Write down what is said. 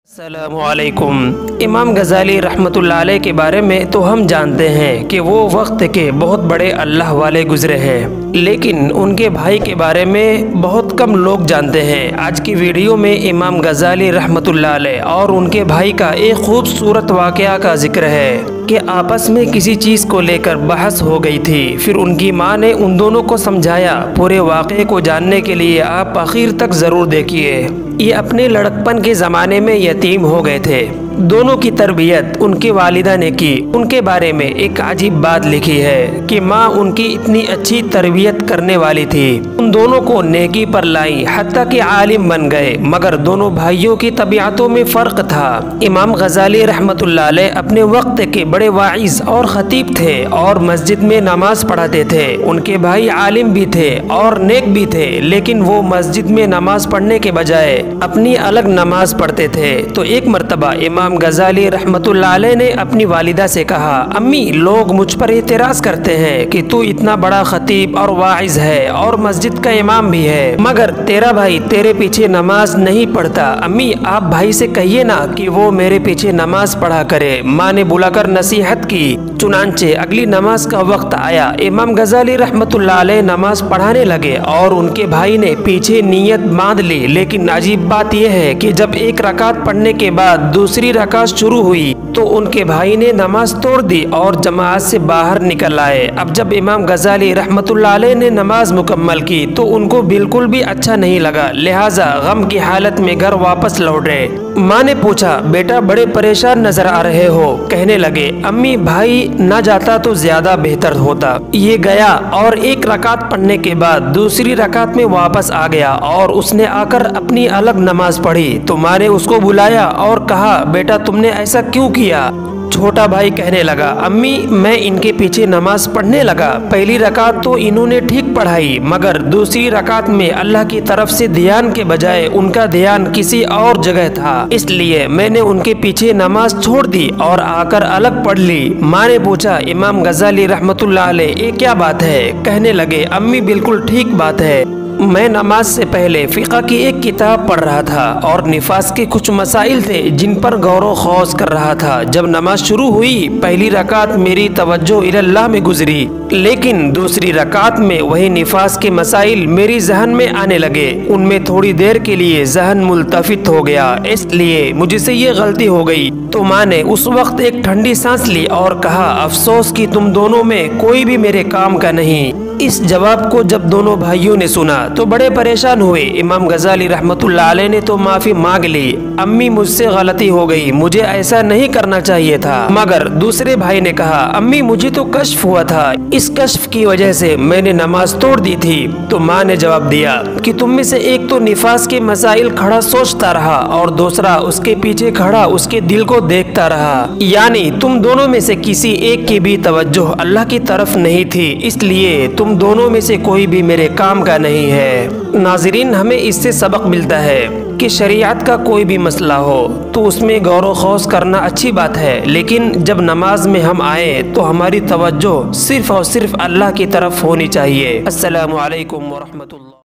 अस्सलामुअलैकुम। इमाम गज़ाली रहमतुल्लाह अलैह के बारे में तो हम जानते हैं कि वो वक्त के बहुत बड़े अल्लाह वाले गुज़रे हैं, लेकिन उनके भाई के बारे में बहुत कम लोग जानते हैं। आज की वीडियो में इमाम गज़ाली रहमतुल्लाह अलैह और उनके भाई का एक खूबसूरत वाक़या का जिक्र है कि आपस में किसी चीज़ को लेकर बहस हो गई थी। फिर उनकी माँ ने उन दोनों को समझाया। पूरे वाक़े को जानने के लिए आप आखिर तक ज़रूर देखिए। ये अपने लड़कपन के ज़माने में यतीम हो गए थे। दोनों की तरबियत उनकी वालिदा ने की। उनके बारे में एक अजीब बात लिखी है कि माँ उनकी इतनी अच्छी तरबियत करने वाली थी, उन दोनों को नेकी पर लाई, हत्ता कि आलिम बन गए। मगर दोनों भाइयों की तबीयतों में फ़र्क था। इमाम गज़ाली रहमतुल्लाह अलैह अपने वक्त के बड़े वाइज़ और ख़तीब थे और मस्जिद में नमाज पढ़ाते थे। उनके भाई आलिम भी थे और नेक भी थे, लेकिन वो मस्जिद में नमाज पढ़ने के बजाय अपनी अलग नमाज पढ़ते थे। तो एक मरतबा इमाम गज़ाली रहमतुल्लाह अलैह ने अपनी वालिदा से कहा, अम्मी, लोग मुझ पर एतराज़ करते हैं कि तू इतना बड़ा ख़तीब और वाइज़ है और मस्जिद का इमाम भी है, मगर तेरा भाई तेरे पीछे नमाज नहीं पढ़ता। अम्मी, आप भाई से कहिए ना कि वो मेरे पीछे नमाज पढ़ा करे। माँ ने बुलाकर नसीहत की। चुनांचे अगली नमाज का वक्त आया। इमाम गज़ाली रहमतुल्लाह अलैह नमाज पढ़ाने लगे और उनके भाई ने पीछे नीयत बांध ली। लेकिन अजीब बात यह है कि जब एक रकात पढ़ने के बाद दूसरी रकात शुरू हुई तो उनके भाई ने नमाज तोड़ दी और जमात से बाहर निकल आए। अब जब इमाम गज़ाली रहमतुल्लाह अलैह ने नमाज मुकम्मल की तो उनको बिल्कुल भी अच्छा नहीं लगा, लिहाजा गम की हालत में घर वापस लौटे। माँ ने पूछा, बेटा बड़े परेशान नजर आ रहे हो। कहने लगे, अम्मी, भाई न जाता तो ज्यादा बेहतर होता। ये गया और एक रकात पढ़ने के बाद दूसरी रकात में वापस आ गया और उसने आकर अपनी अलग नमाज पढ़ी। तो माँ ने उसको बुलाया और कहा, बेटा तुमने ऐसा क्यों किया? छोटा भाई कहने लगा, अम्मी, मैं इनके पीछे नमाज पढ़ने लगा। पहली रकात तो इन्होंने ठीक पढ़ाई, मगर दूसरी रकात में अल्लाह की तरफ से ध्यान के बजाय उनका ध्यान किसी और जगह था, इसलिए मैंने उनके पीछे नमाज छोड़ दी और आकर अलग पढ़ ली। माँ ने पूछा, इमाम गज़ाली रहमतुल्लाह अलैह, ये क्या बात है? कहने लगे, अम्मी, बिल्कुल ठीक बात है। मैं नमाज से पहले फ़िक़्ह की एक किताब पढ़ रहा था और निफास के कुछ मसाइल थे जिन पर गौर खौज कर रहा था। जब नमाज शुरू हुई, पहली रकात मेरी तवज्जो इल्लाह में गुजरी, लेकिन दूसरी रकात में वही निफास के मसाइल मेरी जहन में आने लगे। उनमें थोड़ी देर के लिए जहन मुल्तफित हो गया, इसलिए मुझसे ये गलती हो गई। तो माँ ने उस वक्त एक ठंडी सांस ली और कहा, अफसोस कि तुम दोनों में कोई भी मेरे काम का नहीं। इस जवाब को जब दोनों भाइयों ने सुना तो बड़े परेशान हुए। इमाम गज़ाली रहमतुल्लाह अलैह ने तो माफ़ी मांग ली, अम्मी, मुझसे गलती हो गई, मुझे ऐसा नहीं करना चाहिए था। मगर दूसरे भाई ने कहा, अम्मी, मुझे तो कश्फ हुआ था, इस कश्फ की वजह से मैंने नमाज तोड़ दी थी। तो माँ ने जवाब दिया कि तुम में से एक तो निफास के मसाइल खड़ा सोचता रहा और दूसरा उसके पीछे खड़ा उसके दिल को देखता रहा, यानी तुम दोनों में से किसी एक की भी तवज्जो अल्लाह की तरफ नहीं थी, इसलिए तुम दोनों में से कोई भी मेरे काम का नहीं है। नाज़रीन, हमें इससे सबक मिलता है कि शरीयत का कोई भी मसला हो तो उसमें गौर खौज करना अच्छी बात है, लेकिन जब नमाज में हम आए तो हमारी तवज्जो सिर्फ और सिर्फ अल्लाह की तरफ होनी चाहिए। अस्सलामु अलैकुम व रहमतुल्लाह।